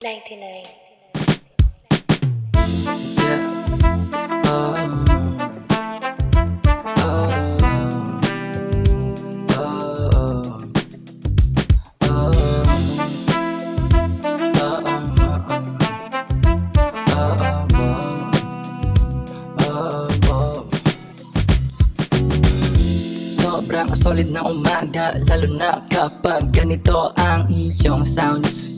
99. Yeah. Sobrang solid na umaga, lalo na kapag ganito ang iyong sounds.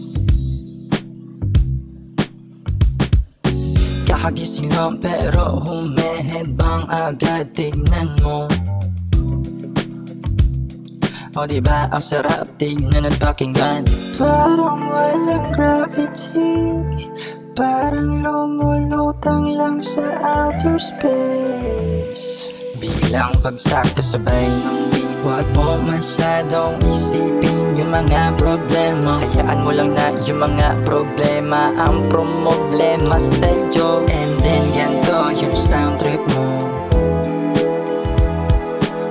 Kakagising lang pero humehebang agad, tignan mo. O diba ang sarap tignan at pakinggan. Parang walang gravity, parang lumulutang lang sa outer space. Biglang bagsak kasabay ng beat. Huwag mo masyadong isipin yung mga problema. Hayaan mo lang na yung mga problema ang problema sa'yo. And then ganito yung sound trip mo.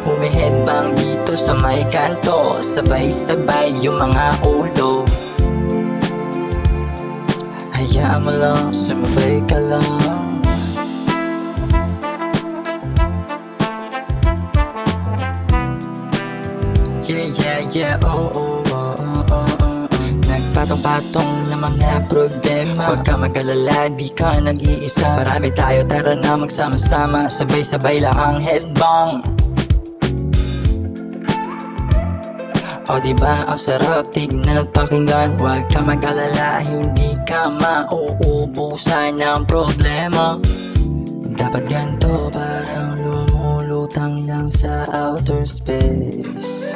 Humihedbang dito sa may kanto, sabay-sabay yung mga ulo. Hayaan mo lang, sumabay ka lang. Yeah, Nagpatong-patong na mga problema. Huwag ka mag-alala, di ka nag-iisa. Marami tayo, tara na magsama-sama. Sabay-sabay lang ang headbang. O diba ang sarap tignan at pakinggan. Huwag ka mag-alala, hindi ka mauubusan ng problema. Dapat ganito, parang lumulutang lang sa outer space.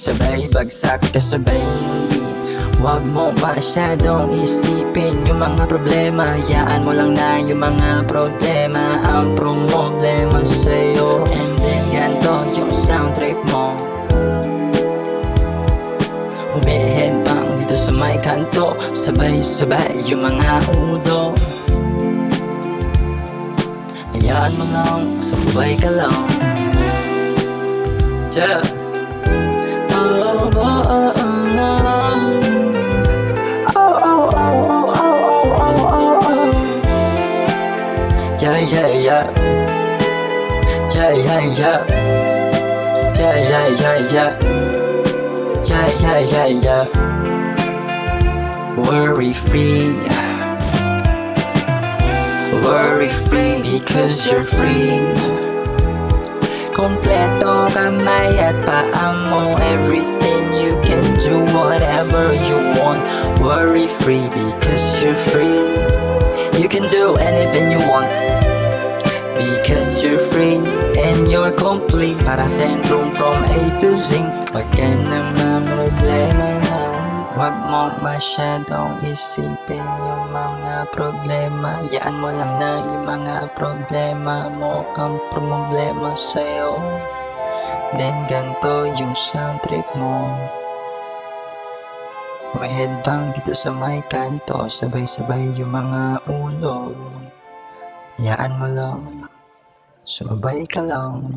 Sabay bagsak kasabay ng beat. Huwag mo masyadong isipin yung mga problema. Hayaan mo lang na yung mga problema ang problema sa'yo. And then ganito yung sound trip mo. Humihedbang dito sa may kanto, sabay-sabay yung mga ulo. Hayaan mo lang, sumabay ka lang. Yeah. Yeah. Worry free, because you're free. Kompleto kamay at paa mo, everything you can do, whatever you want. Worry free because you're free. You can do anything you want because you're free and you're complete. Para sentrum from A to Z. Huwag ka naman problema. Huwag mo masyadong isipin yung mga problema. Hayaan mo lang na yung mga problema mo ang problema sa'yo. Then ganito yung sound trip mo. May headbang dito sa may kanto, sabay-sabay yung mga ulo. Hayaan mo lang, sumabay ka lang.